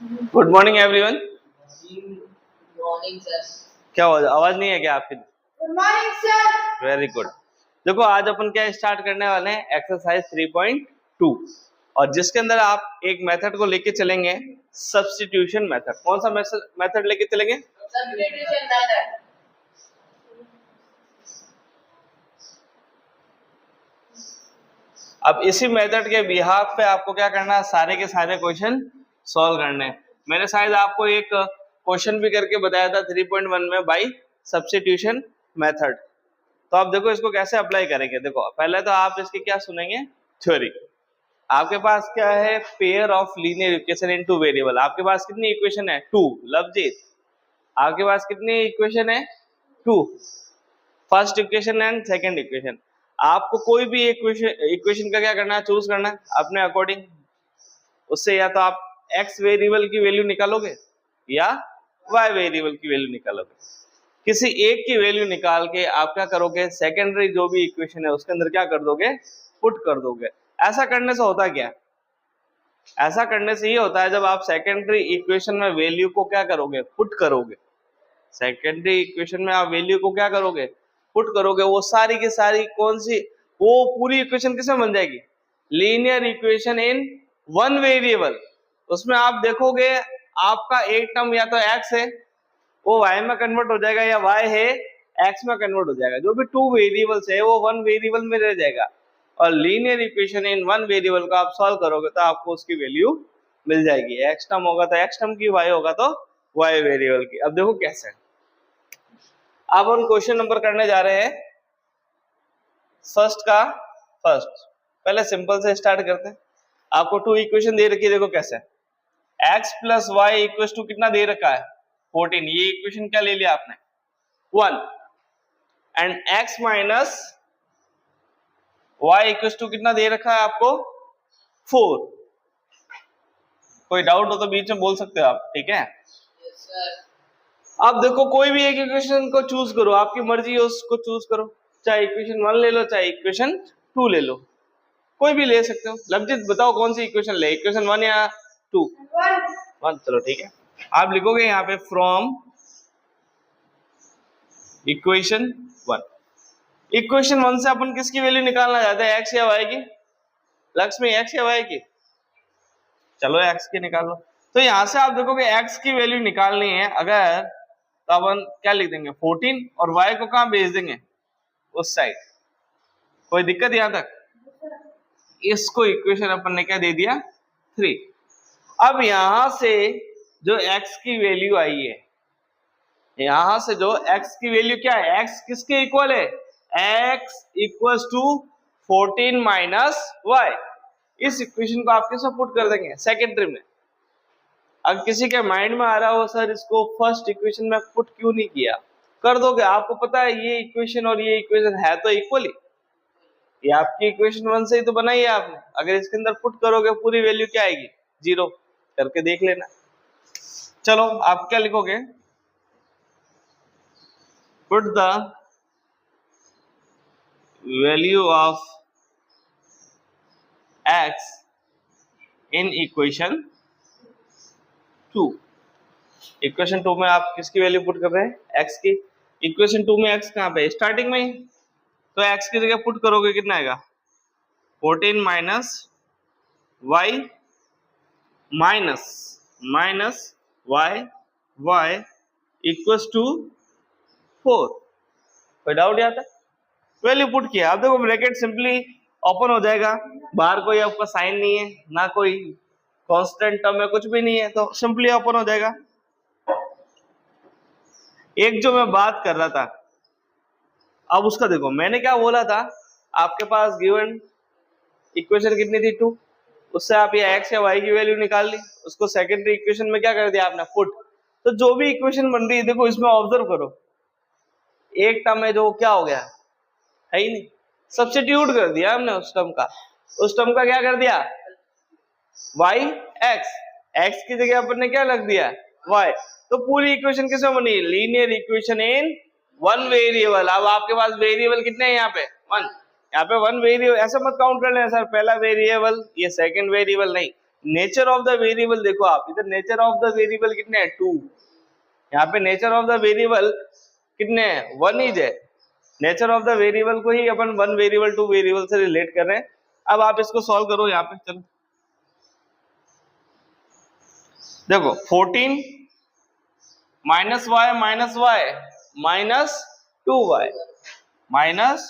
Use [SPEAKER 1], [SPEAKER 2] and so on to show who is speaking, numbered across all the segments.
[SPEAKER 1] Good morning everyone.
[SPEAKER 2] Morning sir.
[SPEAKER 1] क्या हो, आवाज नहीं है क्या आपकी?
[SPEAKER 2] Good morning sir.
[SPEAKER 1] Very good. देखो आज अपन क्या स्टार्ट करने वाले हैं, एक्सरसाइज 3.2, और जिसके अंदर आप एक मेथड को लेके चलेंगे, सब्स्टिट्यूशन मेथड। कौन सा मेथड लेके चलेंगे?
[SPEAKER 2] Substitution method.
[SPEAKER 1] अब इसी मेथड के बिहाफ पे आपको क्या करना है, सारे के सारे क्वेश्चन सॉल्व करने हैं। मैंने शायद आपको एक क्वेश्चन भी करके बताया था 3.1 में, बाई सब्स्टिट्यूशन मेथड। तो आप देखो इसको कैसे अप्लाई करेंगे। देखो पहले तो आप इसकी क्या सुनेंगे, थ्योरी। आपके पास क्या है, pair of linear equation in two variable. आपके पास कितनी इक्वेशन है? 2। लवजीत, आपके पास कितनी इक्वेशन है? 2। First equation and second equation. आपको कोई भी इक्वेशन का क्या करना है, चूज करना है अपने अकॉर्डिंग। उससे या तो आप x वेरिएबल की वैल्यू निकालोगे या y वेरिएबल की वैल्यू निकालोगे। किसी एक की वैल्यू निकाल के आप क्या करोगे, सेकेंडरी जो भी इक्वेशन है उसके अंदर क्या कर दोगे, पुट कर दोगे। ऐसा करने से होता क्या, ऐसा करने से ये होता है जब आप सेकेंडरी इक्वेशन में वैल्यू को क्या करोगे, पुट करोगे। सेकेंडरी इक्वेशन में आप वैल्यू को क्या करोगे, पुट करोगे। वो सारी की सारी कौन सी, वो पूरी इक्वेशन किसमें बन जाएगी, linear equation in one variable. उसमें आप देखोगे आपका एक टर्म या तो x है वो y में कन्वर्ट हो जाएगा, या y है x में कन्वर्ट हो जाएगा। जो भी टू वेरिएबल्स है वो वन वेरिएबल में रह जाएगा। और linear equation in one variable को आप सॉल्व करोगे तो आपको उसकी वैल्यू मिल जाएगी। x टर्म होगा तो x टर्म की, y होगा तो y वेरिएबल की। अब देखो कैसे। अब हम क्वेश्चन नंबर करने जा रहे हैं फर्स्ट का फर्स्ट। पहले सिंपल से स्टार्ट करते हैं। आपको टू इक्वेशन दे रखी है, देखो कैसे। x plus y equal to कितना दे रखा है, 14। ये इक्वेशन क्या ले लिया आपने, 1। And x minus y equal to कितना दे रखा है आपको, 4। कोई डाउट हो तो बीच में बोल सकते हो आप, ठीक है।
[SPEAKER 2] Yes sir.
[SPEAKER 1] अब देखो कोई भी एक इक्वेशन को चूज करो, आपकी मर्जी है उसको चूज करो। चाहे इक्वेशन 1 ले लो, चाहे इक्वेशन 2 ले लो, कोई भी ले सकते हो। लवजीत बताओ कौन सी इक्वेशन ले, इक्वेशन 1 या 2? 1। चलो ठीक है। आप लिखोगे यहाँ पे फ्रॉम इक्वेशन 1। इक्वेशन 1 से अपन किसकी वैल्यू निकालना चाहते हैं, x या y की? लक्ष्मी x या y की? चलो x की निकाल लो। तो यहां से आप देखोगे x की वैल्यू निकालनी है अगर, तो अपन क्या लिख देंगे 14, और y को कहां भेज देंगे, उस साइड। कोई दिक्कत यहां तक? इसको इक्वेशन अपन ने क्या दे दिया, 3। अब यहां से जो x की वैल्यू आई है, यहां से जो x की वैल्यू क्या है, x किसके इक्वल है, x equals to 14 minus y। इस इक्वेशन को आप किसमें पुट कर देंगे, सेकेंडरी में। अब किसी के माइंड में आ रहा हो सर इसको फर्स्ट इक्वेशन में पुट क्यों नहीं किया, कर दोगे। आपको पता है ये इक्वेशन और ये इक्वेशन है तो इक्वली, ये आपकी इक्वेशन 1 से ही तो बनाई है आपने। अगर इसके अंदर पुट करोगे पूरी वैल्यू क्या आएगी, 0। करके देख लेना। चलो आप क्या लिखोगे, put the value of x in equation 2। Equation 2 में आप किसकी वैल्यू पुट कर रहे हैं, x की। इक्वेशन 2 में x कहां पे, स्टार्टिंग में ही, तो x की जगह पुट करोगे कितना आएगा, 14 minus y minus minus y, y equals to 4। कोई डाउट यहाँ तक? वैल्यू पुट किया। अब देखो ब्रैकेट सिंपली ओपन हो जाएगा, बाहर कोई आपका साइन नहीं है, ना कोई कांस्टेंट टर्म है, कुछ भी नहीं है, तो सिंपली ओपन हो जाएगा। एक जो मैं बात कर रहा था, अब उसका देखो मैंने क्या बोला था, आपके पास गिवन इक्वेशन कितनी थी, 2। उससे आप ये x या y की वैल्यू निकाल ली, उसको सेकेंडरी इक्वेशन में क्या कर दिया आपने, पुट। तो जो भी इक्वेशन बन रही है देखो इसमें ऑब्जर्व करो, एक टर्म है जो क्या हो गया है ही नहीं, सब्स्टिट्यूट कर दिया हमने उस टर्म का। उस टर्म का क्या कर दिया, y x, x की जगह अपन ने क्या लग दिया, y। तो पूरी इक्वेशन किसमें बनी, linear equation in one variable. अब आपके पास वेरिएबल कितने हैं यहाँ पे, 1। यहाँ पे 1 वेरिएबल, ऐसा मत काउंट कर लेना सर पहला वेरिएबल ये सेकंड वेरिएबल, नहीं। नेचर ऑफ द वेरिएबल देखो आप, इधर नेचर ऑफ द वेरिएबल कितने हैं 2, यहाँ पे नेचर ऑफ द वेरिएबल कितने हैं 1 ही है। नेचर ऑफ द वेरिएबल को ही अपन 1 वेरिएबल 2 वेरिएबल से रिलेट कर रहे हैं। अब आप इसको सॉल्व करो यहाँ पे, चलो देखो 14 minus y minus 2y minus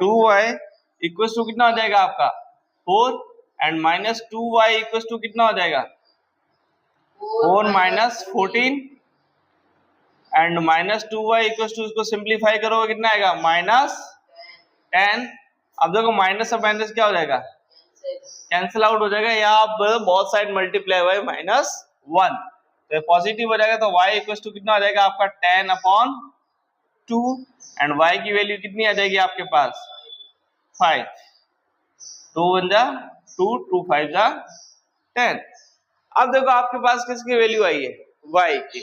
[SPEAKER 1] 2y equal to कितना हो जाएगा आपका 4 and minus 2y equal to कितना हो जाएगा 4 minus 14 and minus 2y equal to, इसको सिंप्लीफाई करोगे कितना आएगा माइनस 10। अब देखो माइनस और माइनस क्या हो जाएगा कैंसिल आउट हो जाएगा, या आप बहुत साइड मल्टीप्लाई बाय माइनस 1 तो पॉजिटिव हो जाएगा, तो y इक्वल टू कितना हो जाएगा आपका 10/2 एंड y की वैल्यू कितनी आ जाएगी आपके पास 5, 2 1 जा 2, 2 5 जा 10। अब देखो आपके पास किसकी वैल्यू आई है y की।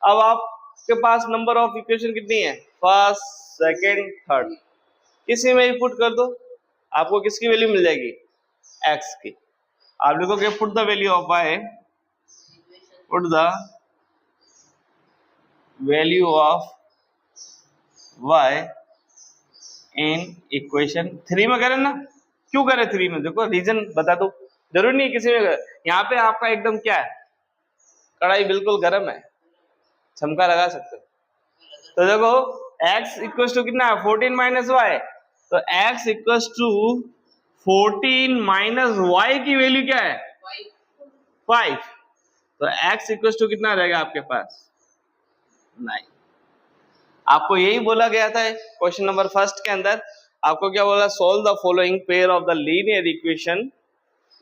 [SPEAKER 1] अब आपके पास नंबर ऑफ इक्वेशन कितनी है फर्स्ट सेकंड थर्ड, किसी में ही पुट कर दो, आपको किसकी वैल्यू मिल जाएगी x की। आप लिखोगे put the value of y, put the value of y in equation 3 में करें ना, क्यों करें 3 में, देखो रीजन बता दो, जरूरी नहीं किसी में। यहाँ पे आपका एकदम क्या है कढ़ाई बिल्कुल गर्म है, चमका लगा सकते हो। तो देखो x इक्वल टू कितना है 14 माइनस वाई, तो x equal to 14 minus y की वैल्यू क्या है 5, तो x इक्वल टू कितना आ जाएगा आपके पास 9। आपको यही बोला गया था क्वेश्चन नंबर फर्स्ट के अंदर, आपको क्या बोला solve the following pair of the linear equation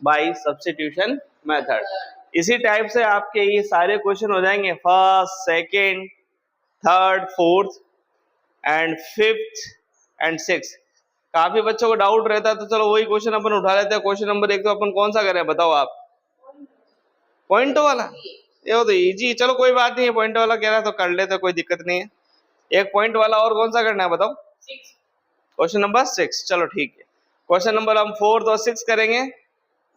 [SPEAKER 1] by substitution method. इसी टाइप से आपके ये सारे क्वेश्चन हो जाएंगे first second third fourth and fifth and six. काफी बच्चों को डाउट रहता है, तो चलो वही क्वेश्चन अपन उठा लेते हैं। क्वेश्चन नंबर 1 तो अपन कौन सा करें बताओ आप, पॉइंटो वाला, ये तो इजी, चलो कोई बात नहीं है, पॉइंट वाला कह रहा है तो कर लेते, कोई दिक्कत नहीं है। एक पॉइंट वाला और कौन सा करना है बताओ, क्वेश्चन नंबर 6, चलो ठीक है। क्वेश्चन नंबर हम 4 और 6 करेंगे,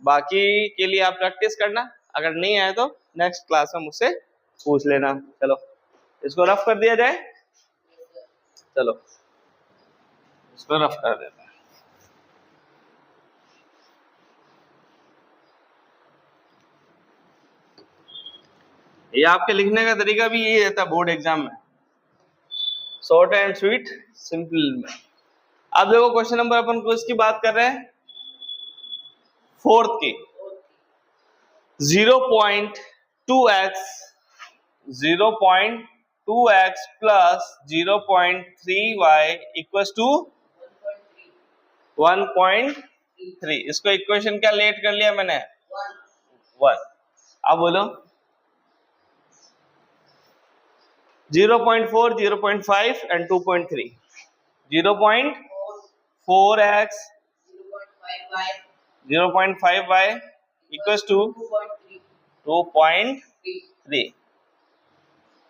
[SPEAKER 1] बाकी के लिए आप प्रैक्टिस करना, अगर नहीं आए तो नेक्स्ट क्लास में मुझसे पूछ लेना। चलो इसको रफ कर दिया जाए, चलो इसको रफ कर देते हैं। ये आपके लिखने का तरीका भी यही रहता है बोर्ड एग्जाम में, शॉर्ट एंड स्वीट सिंपल में। अब देखो क्वेश्चन नंबर अपन को इसकी बात कर रहे हैं फोर्थ की, 0.2x plus 0.3y equal to 1.3। इसको इक्वेशन क्या लेट कर लिया मैंने 1। अब बोलो 0.4, 0.5 and 2.3, 0.4x 0.5y equal to 2.3।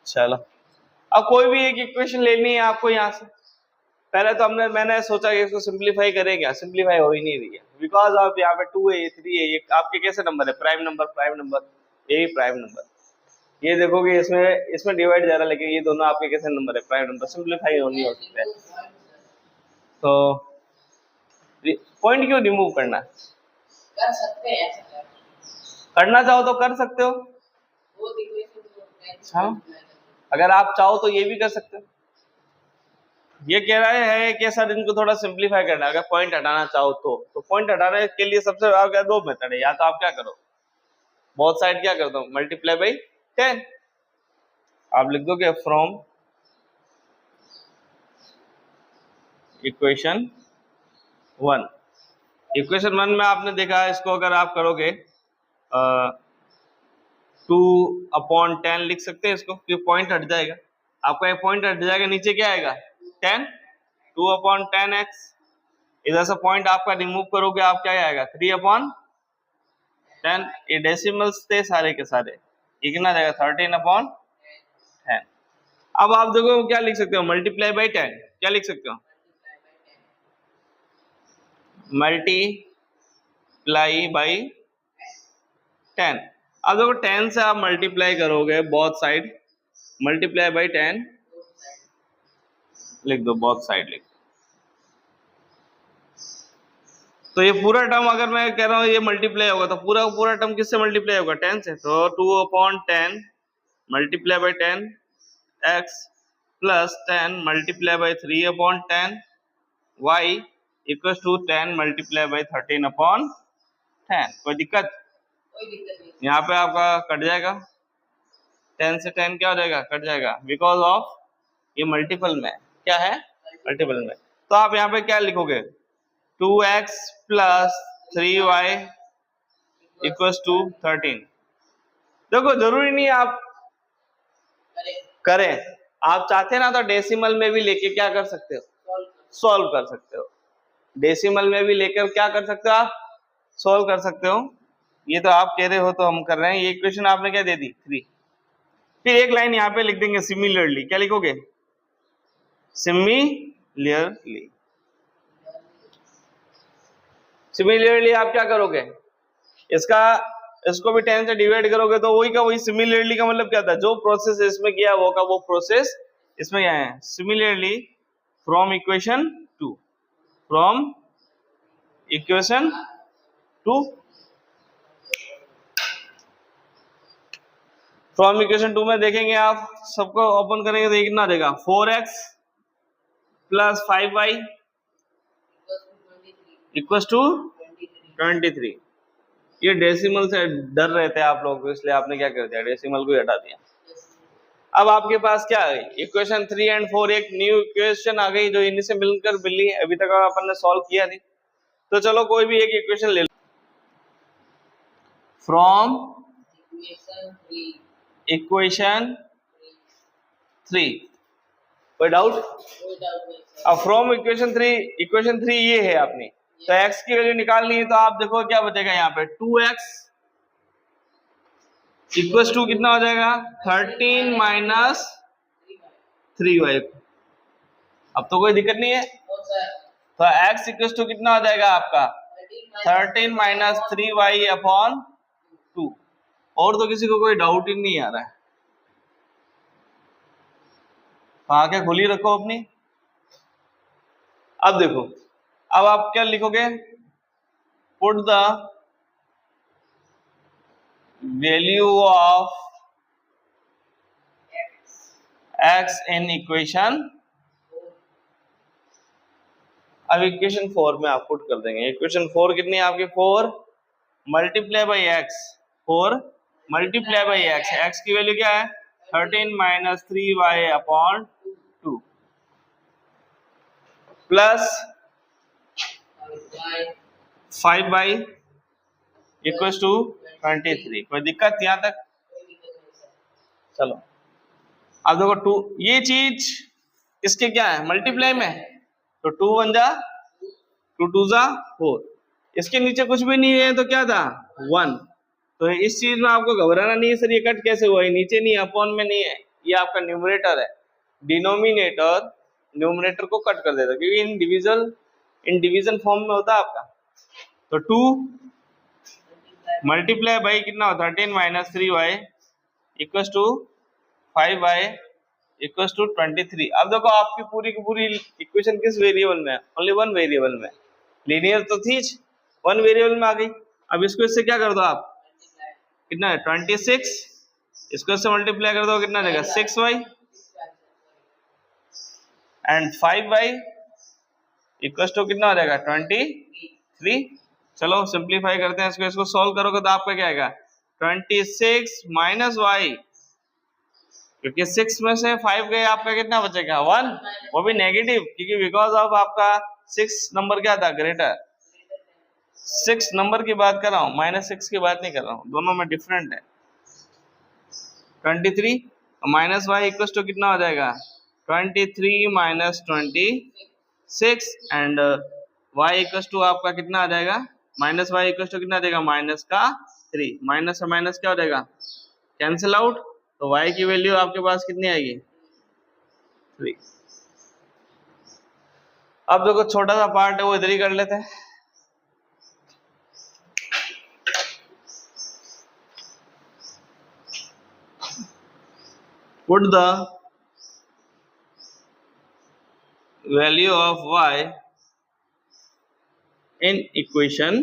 [SPEAKER 1] चलो अब कोई भी एक इक्वेशन लेनी है आपको यहाँ से। पहले तो मैंने सोचा कि इसको सिंप्लीफाई करेंगे, सिंप्लीफाई हो ही नहीं रही है बिकॉज ऑफ यहाँ पे 2 है 3 है, ये आपके कैसे नंबर है प्राइम नंबर, यही प्राइम नंबर। ये देखोगे इसमें डिवाइड जा रहा है, लेकिन ये दोनों आपके कैसे नंबर है प्राइम नंबर, सिंप्लीफाई नहीं हो सकता है। तो पॉइंट क्यों रिमूव करना,
[SPEAKER 2] कर सकते हैं,
[SPEAKER 1] करना चाहो तो कर सकते हो। हाँ अगर आप चाहो तो ये भी कर सकते हो। ये कह रहा है कि सर इनको थोड़ा सिंप्लीफाई करना है, अगर पॉइंट हटाना चाहो तो पॉइंट हटाने के लिए सबसे आपके 2 मेथड है, या तो आप क्या करो बहुत साइड क्या कर दो मल्टीप्लाई बाई 10, आप लिख दोगे फ्रॉम इक्वेशन 1। इक्वेशन 1 में आपने देखा इसको अगर आप करोगे 2/10 लिख सकते हैं इसको, क्योंकि पॉइंट हट जाएगा आपका, एक पॉइंट हट जाएगा, नीचे क्या आएगा 10, 2/10x। इधर से पॉइंट आपका रिमूव करोगे आप क्या आएगा 3/10। ये डेसिमल्स थे सारे के सारे, ये कितना जाएगा 13/10। अब आप देखो क्या लिख सकते हो मल्टीप्लाई बाई 10, क्या लिख सकते हो मल्टीप्लाई बाई 10। अब देखो 10 से आप मल्टीप्लाई करोगे बोथ साइड, मल्टीप्लाई बाई 10 लिख दो, बोथ साइड लिख। तो ये पूरा टर्म अगर मैं कह रहा हूँ ये मल्टीप्लाई होगा तो पूरा पूरा टर्म किससे मल्टीप्लाई होगा? 10 से। तो 2/10 multiply by 10 x plus 10 multiply by 3/10 y equal to 10 multiply by 13/10। कोई दिक्कत?
[SPEAKER 2] कोई दिक्कत नहीं।
[SPEAKER 1] यहाँ पे आपका कट जाएगा, 10 से 10 क्या हो जाएगा? कट जाएगा, बिकॉज ऑफ ये मल्टीपल में क्या है? मल्टीपल में। तो आप यहाँ पे क्या लिखोगे? 2x plus 3y equal to 13। देखो जरूरी नहीं आप करें, आप चाहते ना तो डेसिमल में भी लेके क्या कर सकते हो? सॉल्व कर सकते हो। डेसिमल में भी लेकर क्या कर सकते हो? आप सॉल्व कर सकते हो। ये तो आप कह रहे हो तो हम कर रहे हैं। ये इक्वेशन आपने क्या दे दी? 3। फिर एक लाइन यहाँ पे लिख देंगे सिमिलरली। क्या लिखोगे? सिमिलरली। सिमिलरली आप क्या करोगे? इसको भी 10 से डिवाइड करोगे तो वही का वही। सिमिलरली का मतलब क्या था? जो प्रोसेस इसमें किया वो का वो प्रोसेस इसमें क्या है? Similarly from equation 2, from equation 2, from equation 2 में देखेंगे आप, सबको ओपन करेंगे तो कितना देगा? 4x plus 5y equal to 23। ये डेसिमल से डर रहे थे आप लोग, इसलिए आपने क्या कर दिया? डेसिमल को ही हटा दिया। अब आपके पास क्या है? इक्वेशन 3 एंड 4 एक न्यू इक्वेशन आ गई जो इन्हीं से मिलकर मिली है। अभी तक अपन ने सॉल्व किया नहीं, तो चलो कोई भी एक इक्वेशन ले लो। फ्रॉम इक्वेशन 3, कोई डाउट? अब फ्रॉम इक्वेशन 3 ये है अपनी, तो x की वैल्यू निकालनी है। तो आप देखो क्या बचेगा यहाँ पे? 2x इक्वल टू कितना हो जाएगा? 13 माइनस 3y। अब तो कोई दिक्कत नहीं है। तो x इक्वल टू कितना हो जाएगा आपका? 13 माइनस 3y अपॉन 2। और तो किसी को कोई डाउट ही नहीं आ रहा है। आंखें खुली रखो अपनी। अब देखो, अब आप क्या लिखोगे? Put the value of x in equation. अब इक्वेशन 4 में आप पुट कर देंगे। इक्वेशन 4 कितनी है आपकी? 4 multiply by x, 4 multiply by x। x की वैल्यू क्या है? 13 minus 3y upon 2 plus 5y equal to 23। कोई दिक्कत यहाँ तक? चलो अब देखो 2, ये चीज इसके क्या है? मल्टीप्लाई में। तो 2 1 जा 2 2 जा 4। इसके नीचे कुछ भी नहीं है तो क्या था? 1। तो इस चीज में आपको घबराना नहीं है। सर ये कट कैसे हुआ? नीचे नहीं, अपॉन में नहीं है, ये आपका न्यूमरेटर है। डिनोमिनेटर न्यूमरेटर को कट कर देता है, क्योंकि इन डिवीजन फॉर्म में होता है आपका। तो 2 मल्टीप्लाई बाई कितना होता है? 13 minus 3y equal to 5y equal to 23। अब देखो आपकी पूरी की पूरी इक्वेशन किस वेरिएबल में है? ओनली वन वेरिएबल में। लीनियर तो थी, वन वेरिएबल में आ गई। अब इसको इससे क्या कर दो आप? कितना है? 26। इसको इससे मल्टीप्लाई कर दो, कितना देगा? 6y and 5y equal to कितना हो जाएगा? 23। चलो सिंप्लीफाई करते हैं इसको। इसको सॉल्व करोगे तो आपका क्या आएगा? 26 माइनस y, क्योंकि 6 में से 5 गए, आपका कितना बचेगा? 1, वो भी नेगेटिव, क्योंकि बिकॉज ऑफ आपका 6 नंबर क्या था? ग्रेटर। 6 नंबर की बात कर रहा हूँ, -6 की बात नहीं कर रहा हूँ, दोनों में डिफरेंट है। 23 माइनस y इक्वल टू कितना हो जाएगा? 23 minus 26 and y equal to आपका कितना आ जाएगा? माइनस y इक्वल टू कितना देगा? -3। माइनस से माइनस क्या हो जाएगा? Cancel out. तो y की वैल्यू आपके पास कितनी आएगी? 3। अब देखो छोटा सा पार्ट है वो इधर ही कर लेते हैं। Put the value of y in equation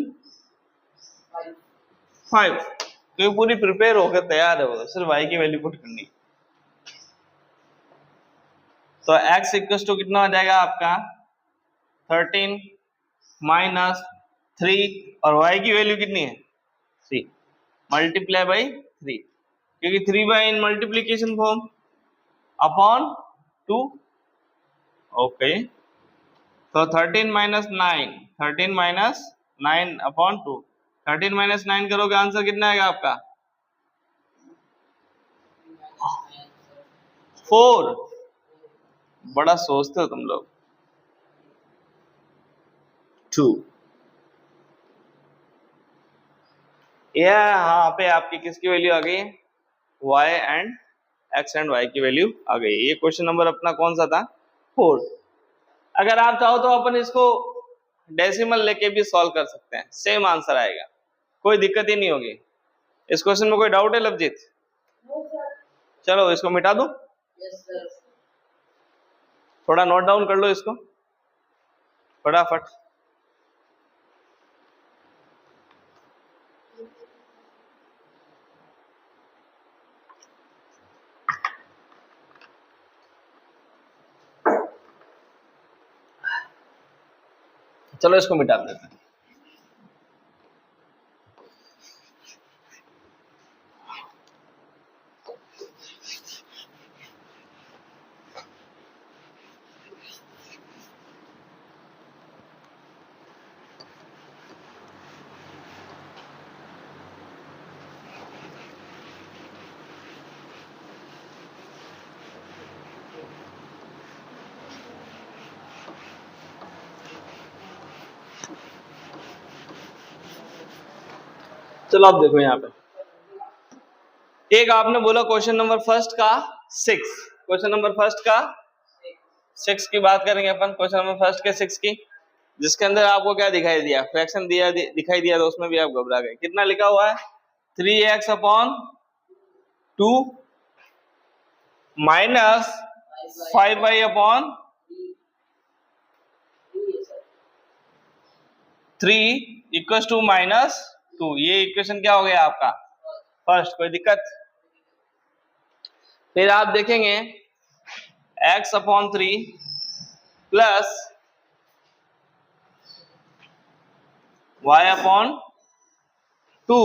[SPEAKER 1] 5। तो ये पूरी प्रिपेयर होकर तैयार है, वो सिर्फ y की वैल्यू पुट करनी। तो x इक्वल टू कितना हो जाएगा आपका 13 माइनस 3 और y की वैल्यू कितनी है 3 मल्टीप्लाई बाई 3, क्योंकि 3 by in multiplication form upon 2। Okay, तो 13 माइनस 9 अपॉन 2, 13 माइनस 9 करोगे आंसर कितना आएगा आपका 4। बड़ा सोचते हो तुम लोग। 2 यहाँ पे आपकी किसकी वैल्यू आ गई है y and x and y की वैल्यू आ गई। ये क्वेश्चन नंबर अपना कौन सा था 4। अगर आप चाहो तो अपन इसको डेसिमल लेके भी सॉल्व कर सकते हैं, सेम आंसर आएगा, कोई दिक्कत ही नहीं होगी। इस क्वेश्चन में कोई डाउट है लवजीत? चलो इसको मिटा दो, थोड़ा नोट डाउन कर लो इसको फटाफट। चलो इसको मिटा देते हैं। चलो आप देखो यहाँ पे, एक आपने बोला क्वेश्चन नंबर फर्स्ट का 6, क्वेश्चन नंबर फर्स्ट का 6 की बात करेंगे अपन, क्वेश्चन नंबर फर्स्ट के 6 की, जिसके अंदर आपको क्या दिखाई दिया, फ्रैक्शन दिखाई दिया, तो उसमें भी आप घबरा गए। कितना लिखा हुआ है 3x upon 2 minus 5y upon 3 equal to minus 2। ये इक्वेशन क्या हो गया आपका फर्स्ट, कोई दिक्कत? फिर आप देखेंगे x upon 3 plus y upon 2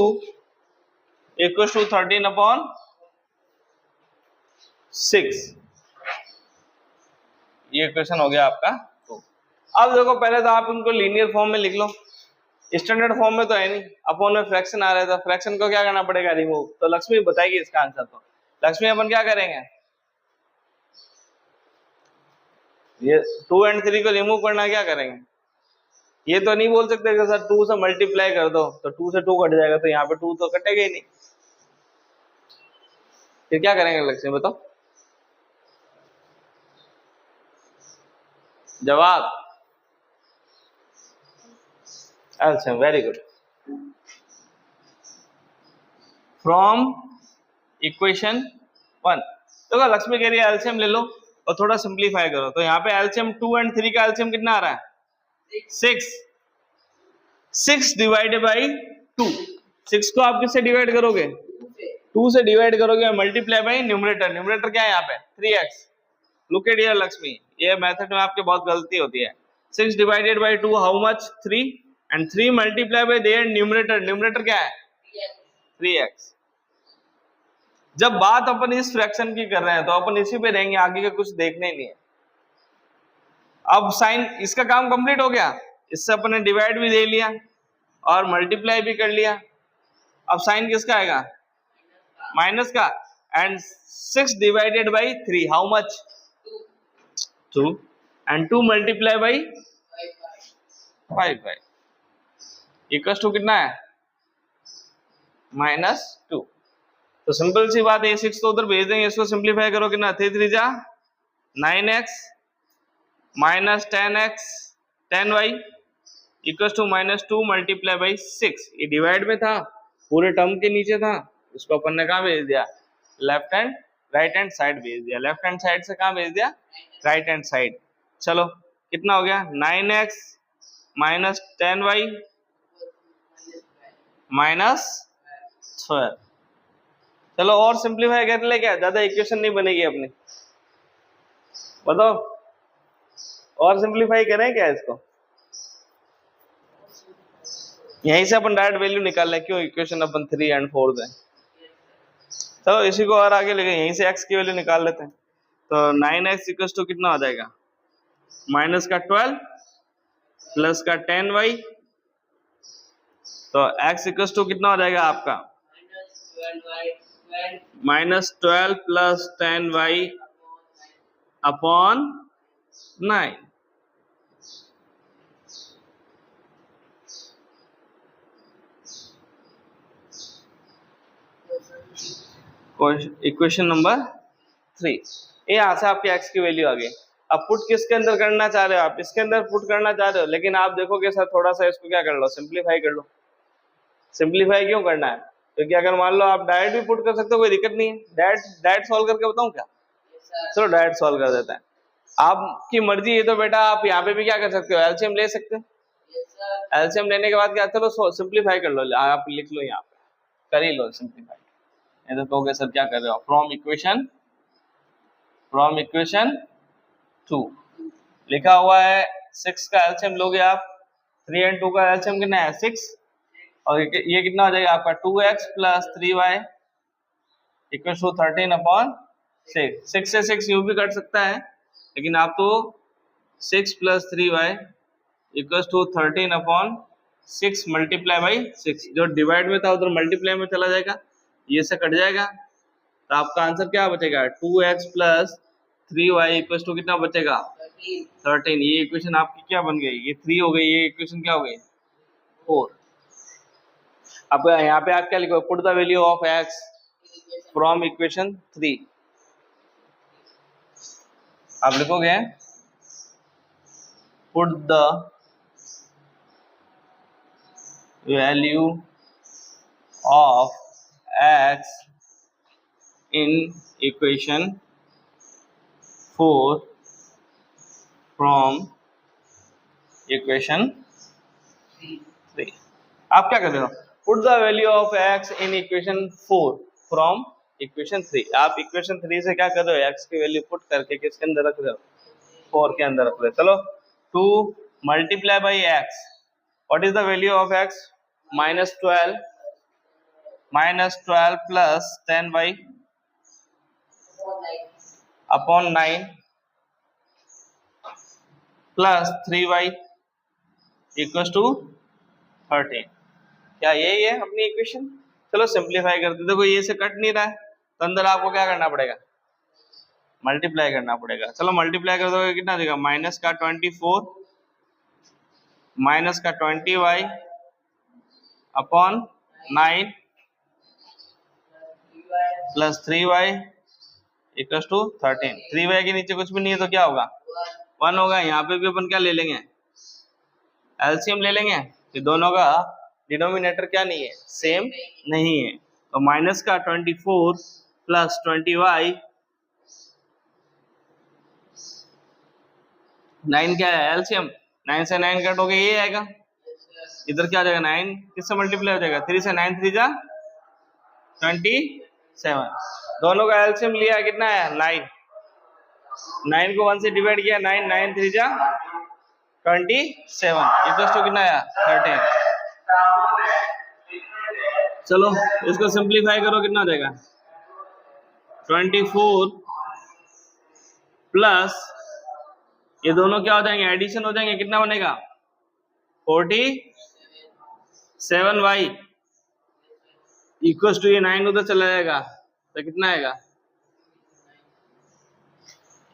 [SPEAKER 1] equal to 13 upon 6। ये इक्वेशन हो गया आपका 2। अब देखो पहले तो आप उनको लीनियर फॉर्म में लिख लो, स्टैंडर्ड फॉर्म में तो है नहीं, अपॉन में फ्रैक्शन आ रहा है, तो फ्रैक्शन को क्या करना पड़ेगा रिमूव। तो लक्ष्मी बताएगी इसका आंसर। तो लक्ष्मी अपन क्या करेंगे, ये 2 एंड 3 को रिमूव करना क्या करेंगे, ये तो नहीं बोल सकते कि सर 2 से मल्टीप्लाई कर दो, तो 2 से 2 कट जाएगा, तो यहाँ पे 2 तो कटेगा ही नहीं। फिर क्या करेंगे लक्ष्मी बताओ जवाब। अच्छा वेरी गुड। फ्रॉम इक्वेशन 1, तो लक्ष्मी कह रही है एलसीएम ले लो और थोड़ा सिंप्लीफाई करो। तो यहाँ पे एलसीएम 2 एंड 3 का एलसीएम कितना आ रहा है 6। 6 डिवाइडेड बाई 2, 6 को आप किससे डिवाइड करोगे 2 से डिवाइड करोगे, मल्टीप्लाई बाई न्यूमरेटर, न्यूमरेटर क्या है यहाँ पे 3x। Look at here Lakshmi, ये मेथड में आपके बहुत गलती होती है। 6 divided by 2 how much 3, and 3 multiply by there numerator, numerator क्या है 3x। जब बात अपन इस फ्रैक्शन की कर रहे हैं तो अपन इसी पे रहेंगे, आगे का कुछ देखने ही नहीं है। अब साइन इसका काम कंप्लीट हो गया, इससे अपन ने डिवाइड भी दे लिया और मल्टीप्लाई भी कर लिया। अब साइन किसका आएगा माइनस का, and 6 divided by 3 how much 2, and 2 multiply by 5 equals to कितना है -2। तो सिंपल सी बात है, 6 तो उधर भेज देंगे, इसको सिंप्लीफाई करो कितना 3 3 जा 9x minus 10x 10y equals to -2 multiply by 6। ये डिवाइड में था, पूरे टर्म के नीचे था, उसको अपन ने कहा भेज दिया left hand right hand side भेज दिया, लेफ्ट हैंड साइड से कहाँ भेज दिया, राइट हैंड साइड। चलो कितना हो गया, 9x माइनस 10y माइनस 12। चलो और सिंप्लीफाई कर ले, क्या ज्यादा इक्वेशन नहीं बनेगी अपनी, बताओ और सिंप्लीफाई करें क्या इसको, यहीं से अपन डायरेक्ट वैल्यू निकाल लें, क्यों इक्वेशन अपन 3 और 4 दें। चलो इसी को और आगे लेके यहीं से x की वैल्यू निकाल लेते हैं। तो 9x इक्वल टू कितना हो जाएगा, माइनस का 12 प्लस का 10y, तो x इक्वल टू कितना हो जाएगा आपका, minus 12 plus 10y upon 9। Equation number 3, यहाँ से आपकी x की वैल्यू आ गई। अब पुट किसके अंदर करना चाह रहे हो आप, इसके अंदर पुट करना चाह रहे हो, लेकिन आप देखोगे सर थोड़ा सा इसको क्या कर लो, सिंप्लीफाई कर लो। सिंप्लीफाई क्यों करना है, क्योंकि अगर मान लो आप डायरेक्ट भी पुट कर सकते हो, कोई दिक्कत नहीं है। डायरेक्ट सॉल्व करके बताऊं क्या, चलो डायरेक्ट सॉल्व कर देते हैं, आपकी मर्जी है। तो बेटा आप यहाँ पे भी क्या कर सकते हो, एलसीएम ले सकते हो। एलसीएम लेने के बाद क्या, चलो सिंप्लीफाई कर लो, आप लिख लो यहाँ पे, कर ही लो सिंप्लीफाई। तो कहोगे सर क्या कर रहे हो, फ्रॉम इक्वेशन 2 लिखा हुआ है 6 का एलसीएम लोगे आप, 3 और 2 का एलसीएम कितना है 6, और ये कितना हो जाएगा आपका 2x plus 3y equal to 13 upon 6। 6 से 6 यूं भी कट सकता है, लेकिन आप तो 6 plus 3y equal to 13 upon 6 multiply by 6, जो डिवाइड में था उधर मल्टीप्लाई में चला जाएगा, ये से कट जाएगा, तो आपका आंसर क्या बचेगा, 2x plus 3y equal to कितना बचेगा 13। ये इक्वेशन आपकी क्या बन गई, ये 3 हो गई, ये इक्वेशन क्या हो गई 4। अब यहाँ पे आप क्या लिखो, put the value of x from equation 3, आप लिखोगे put the value of x in equation 4 from equation 3। आप क्या कर रहे हो, put the value of x in equation 4 from equation 3। आप इक्वेशन 3 से क्या कर रहे हो, x की वैल्यू पुट करके किसके अंदर रख रहे हो, 4 के अंदर रख रहे हो। चलो 2 multiply by x, what is the value of x, minus 12 plus 10y upon 9 plus 3y equal to 13। क्या यही है अपनी इक्वेशन। चलो सिंप्लीफाई करते, देखो ये से कट नहीं रहा है, तो अंदर आपको क्या करना पड़ेगा, मल्टीप्लाई करना पड़ेगा। चलो मल्टीप्लाई कर दोगे कितना देगा, माइनस का 24 माइनस का 20y upon 9 plus 3y equal to 13। 3y के नीचे कुछ भी नहीं है तो क्या होगा 1 होगा। यहाँ पे भी अपन क्या ले लेंगे, एलसीएम ले लेंगे, ये दोनों का डिनोमिनेटर क्या नहीं है, सेम नहीं है। तो माइनस का 24 प्लस 20y 9 क्या है एलसीएम, 9 से 9 कट हो गया, ये आएगा, इधर क्या आ जाएगा 9 किससे मल्टीप्लाई हो जाएगा, 3 से 9 3 जा 27। दोनों का एलसीएम लिया कितना है 9, 9 को 1 से डिवाइड किया, 9 9 3 जा 27 इक्वल टू कितना आया 13। चलो इसको सिंप्लीफाई करो, कितना हो जाएगा 24 प्लस ये दोनों क्या हो जाएंगे, एडिशन हो जाएंगे, कितना बनेगा 47y इक्वल टू ये 9 उधर चला जाएगा तो कितना आएगा,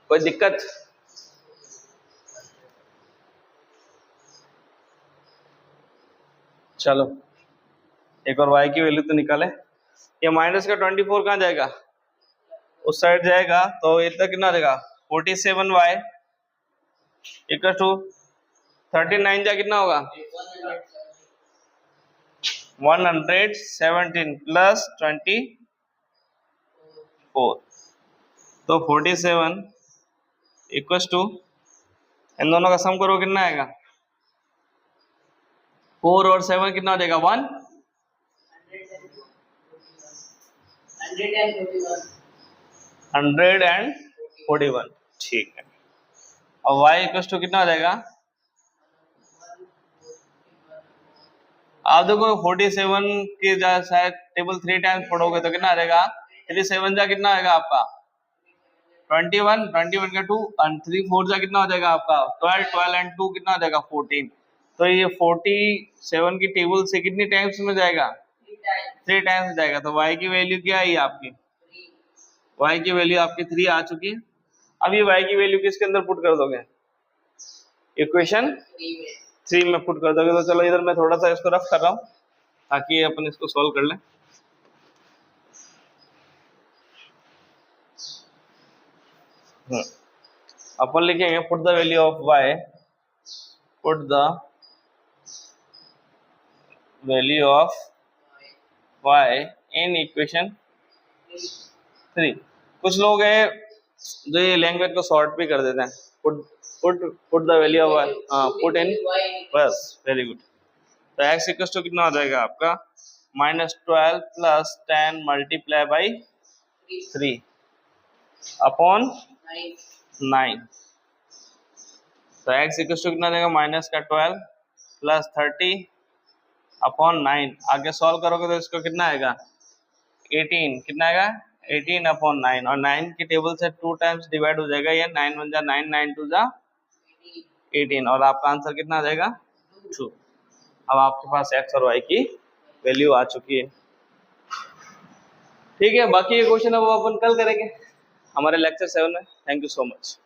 [SPEAKER 1] कोई दिक्कत। चलो एक और y की वैल्यू तो निकाले, ये माइनस का 24 कहाँ जाएगा, उस साइड जाएगा, तो इतना कितना देगा 47y इक्वल टू 39 जा कितना होगा 117 प्लस 24। तो 47 इक्वल्स टू, इन दोनों का सम करो कितना आएगा, 4 और 7 कितना हो जाएगा 1, 141। ठीक है। और y इक्वल्स टू कितना हो जाएगा, आप देखो 47 के शायद टेबल 3 टाइम्स पढ़ोगे तो कितना आ जाएगा, 3 7 जा कितना आएगा आपका 21, 21 का 2 और 3 4 जा कितना हो जाएगा आपका 12, 12 एंड 2 कितना हो जाएगा 14। तो ये 47 की टेबल से कितनी टाइम्स में जाएगा, 3 टाइम्स जाएगा। तो y की वैल्यू क्या आई आपकी, y की वैल्यू आपकी 3 आ चुकी है। अब ये y की वैल्यू किसके अंदर पुट कर दोगे, इक्वेशन 3 में पुट कर दोगे। तो चलो इधर मैं थोड़ा सा इसको रफ कर रहा हूँ ताकि अपन इसको सॉल्व कर लें। अपन लिखेंगे put the value of y, put the value of y in equation 3। कुछ लोग है जो ये लैंग्वेज को शॉर्ट भी कर देते हैं, put the value of y, put in, बस वेरी गुड। तो x इक्वल टू कितना हो जाएगा आपका -12 प्लस 10 मल्टीप्लाई बाई 3 अपॉन 9। तो x इक्वल टू कितना देगा, माइनस का 12 प्लस 30 अपॉन 9। आगे सॉल्व करोगे तो इसको कितना आएगा 18, कितना आएगा 18 अपॉन 9, और 9 की टेबल से 2 टाइम्स डिवाइड हो जाएगा ये, 9 1 जा 9, 9 2 जा 18, और आपका आंसर कितना आ जाएगा 2। अब आपके पास x और y की वैल्यू आ चुकी है। ठीक है, बाकी ये क्वेश्चन है वो अपन कल करेंगे हमारे लेक्चर 7 में। Thank you so much.